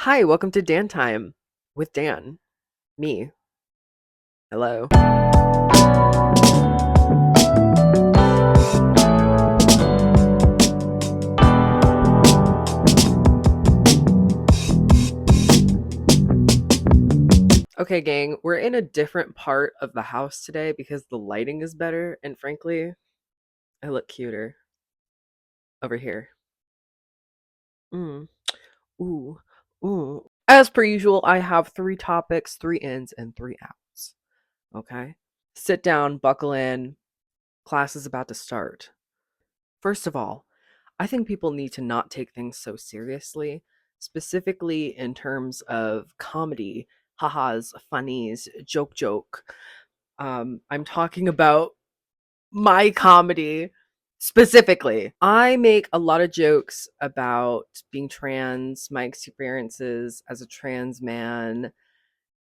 Hi, welcome to Dan Time with Dan. Me. Hello. Okay, gang, we're in a different part of the house today because the lighting is better, and frankly, I look cuter over here. Mm. Ooh. Ooh. As per usual, I have three topics, three ins, and three outs. Okay? Sit down, buckle in. Class is about to start. First of all, I think people need to not take things so seriously, specifically in terms of comedy, ha-has, funnies, joke. I'm talking about my comedy specifically. I make a lot of jokes about being trans, my experiences as a trans man,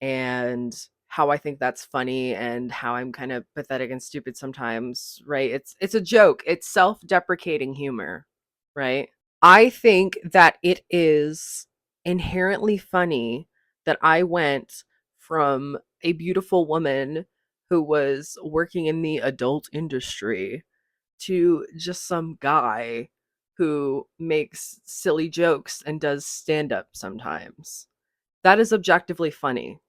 and how I think that's funny and how I'm kind of pathetic and stupid sometimes, right? It's a joke. It's self-deprecating humor, right? I think that it is inherently funny that I went from a beautiful woman who was working in the adult industry to just some guy who makes silly jokes and does stand up sometimes. That is objectively funny.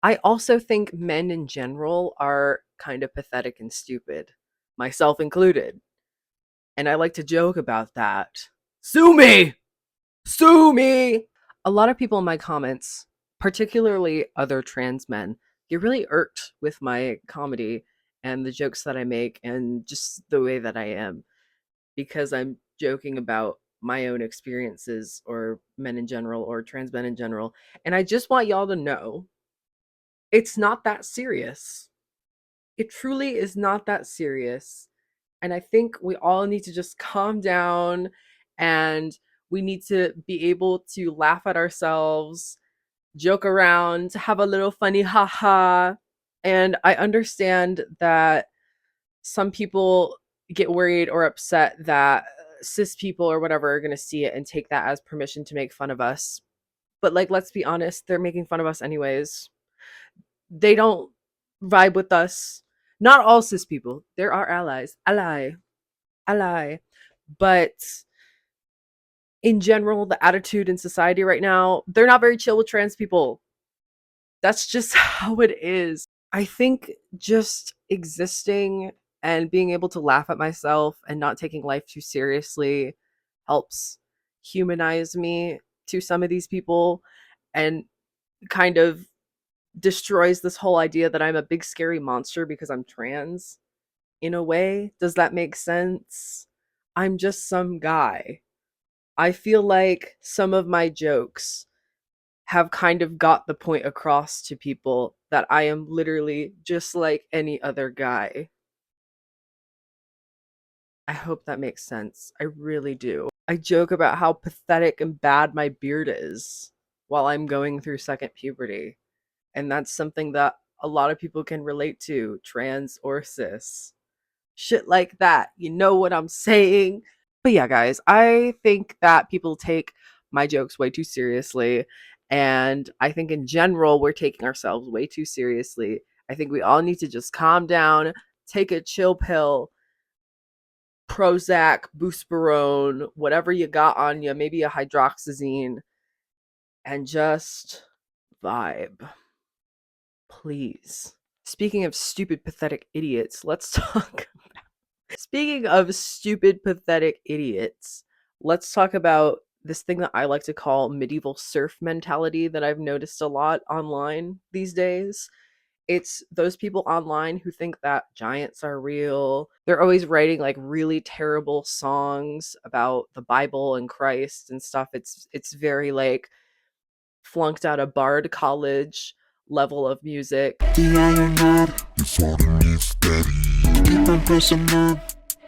I also think men in general are kind of pathetic and stupid, myself included. And I like to joke about that. Sue me! Sue me! A lot of people in my comments, particularly other trans men, get really irked with my comedy and the jokes that I make and just the way that I am because I'm joking about my own experiences or men in general or trans men in general. And I just want y'all to know it's not that serious. It truly is not that serious. And I think we all need to just calm down and we need to be able to laugh at ourselves, joke around, have a little funny haha. And I understand that some people get worried or upset that cis people or whatever are going to see it and take that as permission to make fun of us. But like, let's be honest, they're making fun of us anyways. They don't vibe with us. Not all cis people. There are allies. Ally. But in general, the attitude in society right now, they're not very chill with trans people. That's just how it is. I think just existing and being able to laugh at myself and not taking life too seriously helps humanize me to some of these people and kind of destroys this whole idea that I'm a big scary monster because I'm trans. In a way, does that make sense? I'm just some guy. I feel like some of my jokes have kind of got the point across to people that I am literally just like any other guy. I hope that makes sense. I really do. I joke about how pathetic and bad my beard is while I'm going through second puberty. And that's something that a lot of people can relate to, trans or cis. Shit like that. You know what I'm saying? But yeah, guys, I think that people take my jokes way too seriously. And I think in general, we're taking ourselves way too seriously. I think we all need to just calm down, take a chill pill, Prozac, Boosterone, whatever you got on you, maybe a hydroxyzine, and just vibe. Please. Speaking of stupid, pathetic idiots, let's talk. Speaking of stupid, pathetic idiots, let's talk about this thing that I like to call medieval serf mentality that I've noticed a lot online these days. It's those people online who think that giants are real. They're always writing like really terrible songs about the Bible and Christ and stuff. It's very like flunked out of Bard College level of music. The iron rod, it's holding me steady. Keep on pressing on,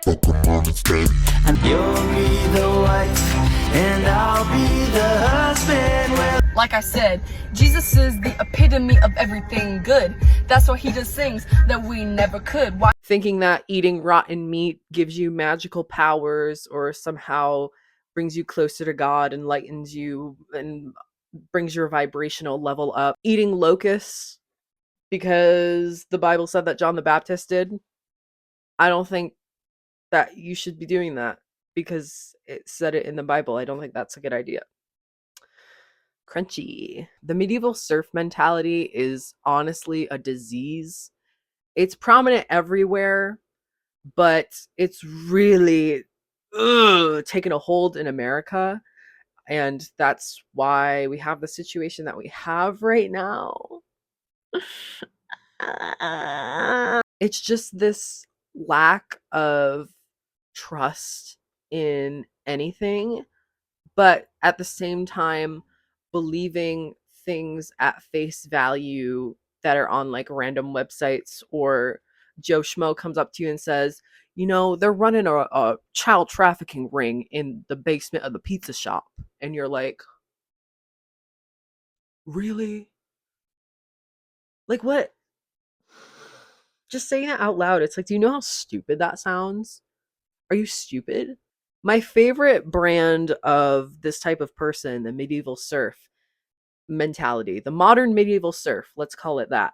Pokemon is steady. And you'll be the wife, and I'll be the husband. Well, like I said, Jesus is the epitome of everything good. That's why he does things that we never could. Why? Thinking that eating rotten meat gives you magical powers or somehow brings you closer to God, enlightens you, and brings your vibrational level up. Eating locusts because the Bible said that John the Baptist did. I don't think that you should be doing that because it said it in the Bible. I don't think that's a good idea. Crunchy. The medieval surf mentality is honestly a disease. It's prominent everywhere, but it's really taken a hold in America. And that's why we have the situation that we have right now. It's just this lack of trust in anything, but at the same time, believing things at face value that are on like random websites, or Joe Schmo comes up to you and says, you know, they're running a child trafficking ring in the basement of the pizza shop. And you're like, really? Like, what? Just saying it out loud, it's like, do you know how stupid that sounds? Are you stupid? My favorite brand of this type of person, the medieval serf mentality, the modern medieval serf, let's call it that.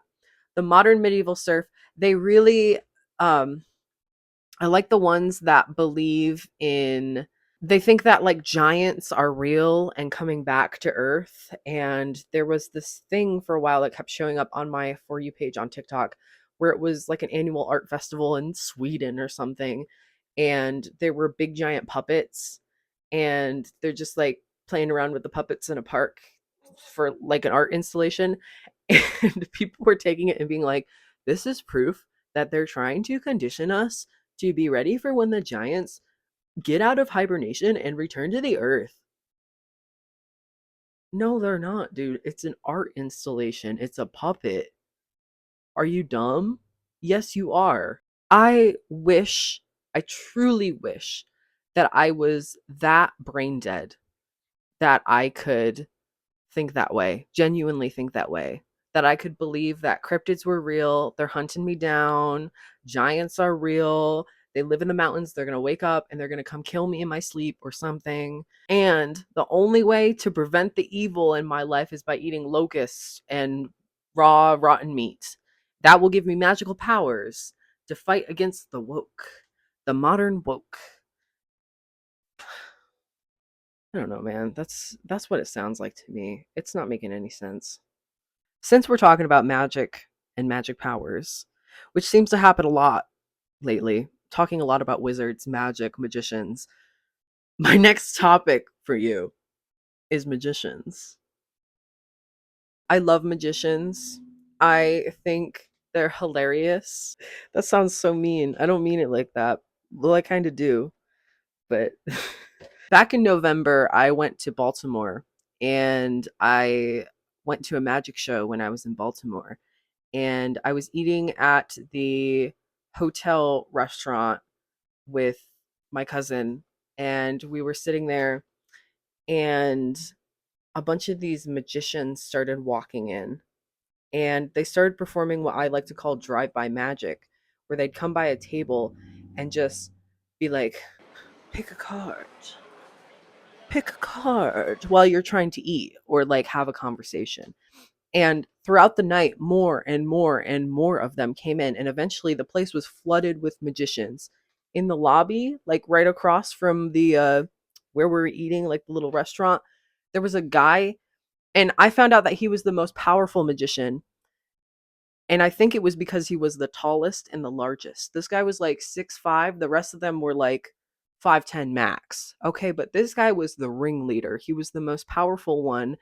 The modern medieval serf, they really, um, I like the ones that believe in, they think that like giants are real and coming back to earth. And there was this thing for a while that kept showing up on my For You page on TikTok where it was like an annual art festival in Sweden or something. And there were big giant puppets, and they're just like playing around with the puppets in a park for like an art installation. And people were taking it and being like, this is proof that they're trying to condition us to be ready for when the giants get out of hibernation and return to the earth. No, they're not, dude. It's an art installation. It's a puppet. Are you dumb? Yes, you are. I wish, I truly wish that I was that brain dead that I could think that way, genuinely think that way. That I could believe that cryptids were real, they're hunting me down, giants are real, they live in the mountains, they're gonna wake up and they're gonna come kill me in my sleep or something. And the only way to prevent the evil in my life is by eating locusts and raw, rotten meat. That will give me magical powers to fight against the woke, the modern woke. I don't know, man. That's what it sounds like to me. It's not making any sense. Since we're talking about magic and magic powers, which seems to happen a lot lately, talking a lot about wizards, magic, magicians, my next topic for you is magicians. I love magicians. I think they're hilarious. That sounds so mean. I don't mean it like that. Well, I kind of do. But back in November, I went to Baltimore, and I went to a magic show when I was in Baltimore. And I was eating at the hotel restaurant with my cousin, and we were sitting there, and a bunch of these magicians started walking in, and they started performing what I like to call drive-by magic, where they'd come by a table and just be like, pick a card, pick a card while you're trying to eat or like have a conversation. And throughout the night, more and more and more of them came in. And eventually the place was flooded with magicians. In the lobby, like right across from the where we were eating, like the little restaurant, there was a guy, and I found out that he was the most powerful magician, and I think it was because he was the tallest and the largest. This guy was like 6'5". The rest of them were like 5'10" max. Okay, but this guy was the ringleader. He was the most powerful one.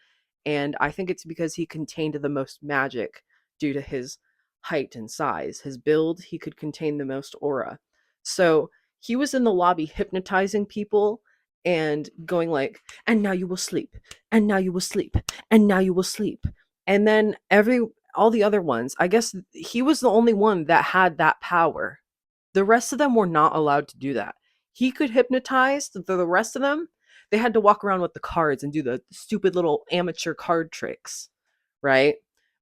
And I think it's because he contained the most magic due to his height and size. His build, he could contain the most aura. So he was in the lobby hypnotizing people and going like, and now you will sleep, and now you will sleep, and now you will sleep. And then all the other ones, I guess he was the only one that had that power. The rest of them were not allowed to do that. He could hypnotize the rest of them. They had to walk around with the cards and do the stupid little amateur card tricks, right?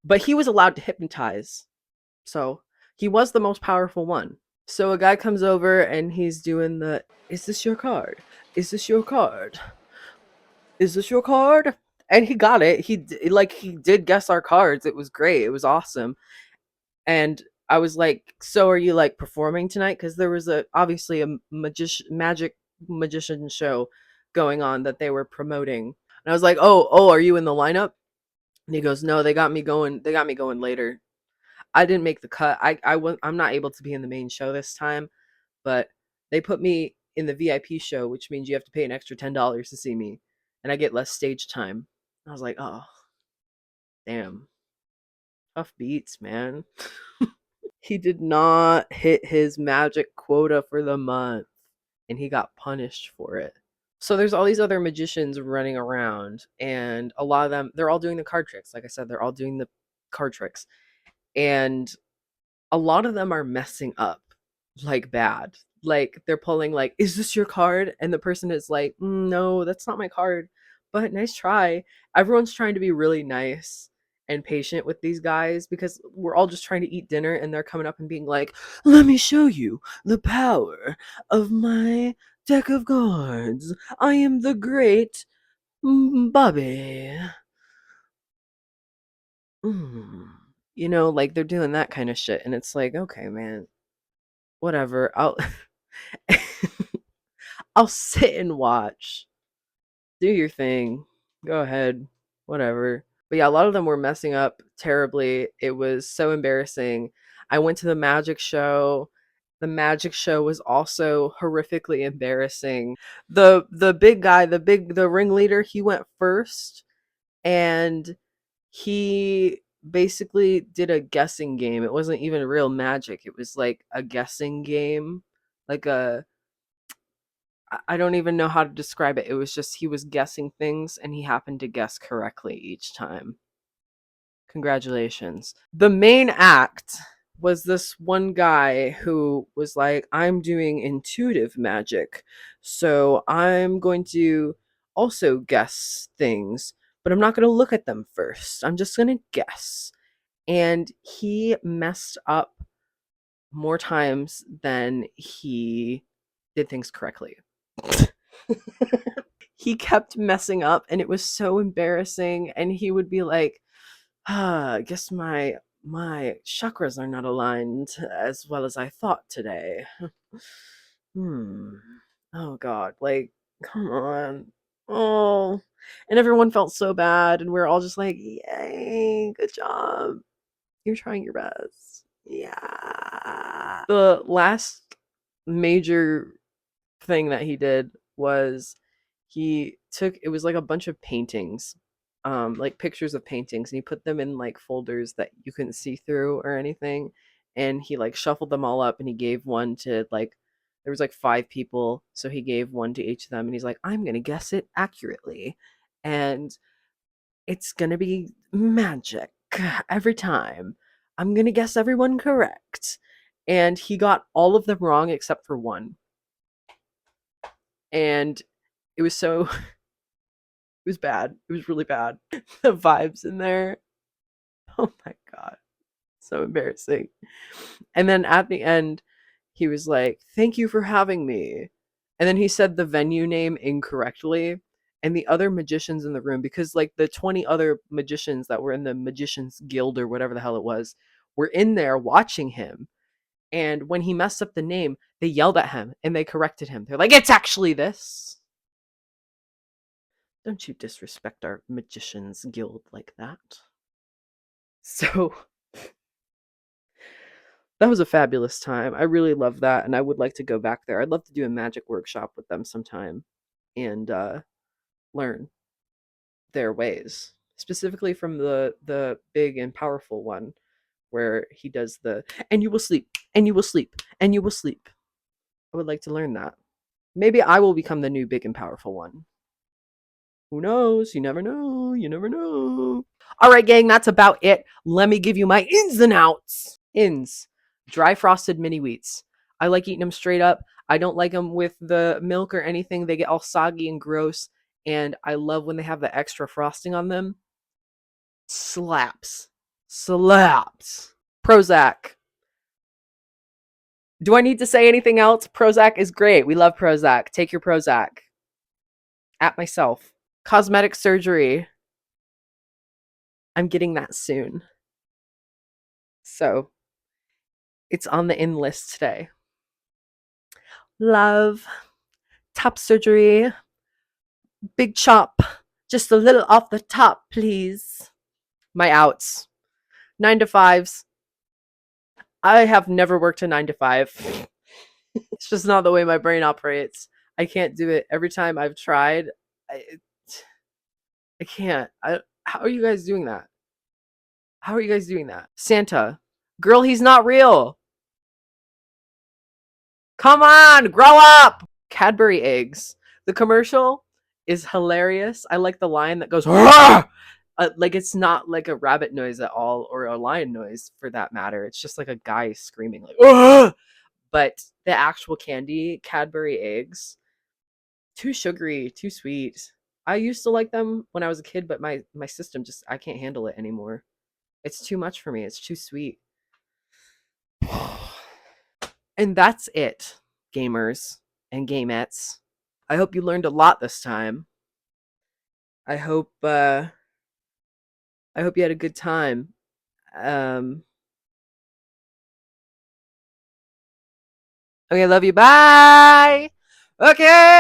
But he was allowed to hypnotize. So he was the most powerful one. So a guy comes over and he's doing the, is this your card? Is this your card? Is this your card? And he got it. He did guess our cards. It was great. It was awesome. And I was like, "So are you like performing tonight?" Because there was a obviously a magic magician show going on that they were promoting. And I was like, "Oh, are you in the lineup?" And he goes, "No, they got me going. They got me going later. I didn't make the cut. I'm not able to be in the main show this time, but they put me in the VIP show, which means you have to pay an extra $10 to see me, and I get less stage time." I was like, "Oh, damn, tough beats, man." He did not hit his magic quota for the month, and he got punished for it. So there's all these other magicians running around, and a lot of them, they're all doing the card tricks. Like I said, they're all doing the card tricks. And a lot of them are messing up like bad. Like they're pulling like, "Is this your card?" And the person is like, No, that's not my card. But nice try." Everyone's trying to be really nice and patient with these guys because we're all just trying to eat dinner and they're coming up and being like, "Let me show you the power of my deck of cards. I am the great Bobby." Mm. Like they're doing that kind of shit. And it's like, okay, man, whatever. I'll sit and watch. Do your thing. Go ahead. Whatever. But yeah, a lot of them were messing up terribly. It was so embarrassing. I went to the magic show. The magic show was also horrifically embarrassing. The big guy, the ringleader, he went first and he basically did a guessing game. It wasn't even real magic. It was like a guessing game. Like a I don't even know how to describe it. It was just he was guessing things and he happened to guess correctly each time. Congratulations. The main act was this one guy who was like, "I'm doing intuitive magic. So I'm going to also guess things, but I'm not going to look at them first. I'm just going to guess." And he messed up more times than he did things correctly. He kept messing up and it was so embarrassing, and he would be like, I guess my chakras are not aligned as well as I thought today." Hmm. Oh god, like, come on. Oh. And everyone felt so bad and we're all just like, "Yay, good job. You're trying your best." Yeah. The last major thing that he did was he took it was like a bunch of paintings, like pictures of paintings, and he put them in like folders that you couldn't see through or anything, and he like shuffled them all up and he gave one to like there was like five people, so he gave one to each of them and he's like, "I'm gonna guess it accurately and it's gonna be magic every time. I'm gonna guess everyone correct." And he got all of them wrong except for one, and it was so it was bad. It was really bad. The vibes in there. Oh my god. So embarrassing. And then at the end, he was like, "Thank you for having me." And then he said the venue name incorrectly. And the other magicians in the room, because like the 20 other magicians that were in the Magicians Guild or whatever the hell it was, were in there watching him. And when he messed up the name, they yelled at him and they corrected him. They're like, "It's actually this." Don't you disrespect our Magicians Guild like that. So that was a fabulous time. I really love that, and I would like to go back there. I'd love to do a magic workshop with them sometime and learn their ways, specifically from the big and powerful one, where he does the "and you will sleep, and you will sleep, and you will sleep." I would like to learn that. Maybe I will become the new big and powerful one. Who knows? You never know. You never know. All right, gang, that's about it. Let me give you my ins and outs. Ins: dry frosted mini wheats. I like eating them straight up. I don't like them with the milk or anything. They get all soggy and gross. And I love when they have the extra frosting on them. Slaps. Slaps. Prozac. Do I need to say anything else? Prozac is great. We love Prozac. Take your Prozac. At myself. Cosmetic surgery. I'm getting that soon. So it's on the in list today. Love, top surgery, big chop, just a little off the top, please. My outs, 9 to 5s. I have never worked a 9 to 5. It's just not the way my brain operates. I can't do it. Every time I've tried, I, I can't. How are you guys doing that? How are you guys doing that? Santa, girl, he's not real. Come on, grow up. Cadbury eggs. The commercial is hilarious. I like the line that goes, like it's not like a rabbit noise at all or a lion noise for that matter. It's just like a guy screaming, like, "Argh!" But the actual candy, Cadbury eggs, too sugary, too sweet. I used to like them when I was a kid, but my system just I can't handle it anymore. It's too much for me. It's too sweet. And that's it, gamers and gamettes. I hope you learned a lot this time. I hope I hope you had a good time. Um okay, love you. Bye. Okay.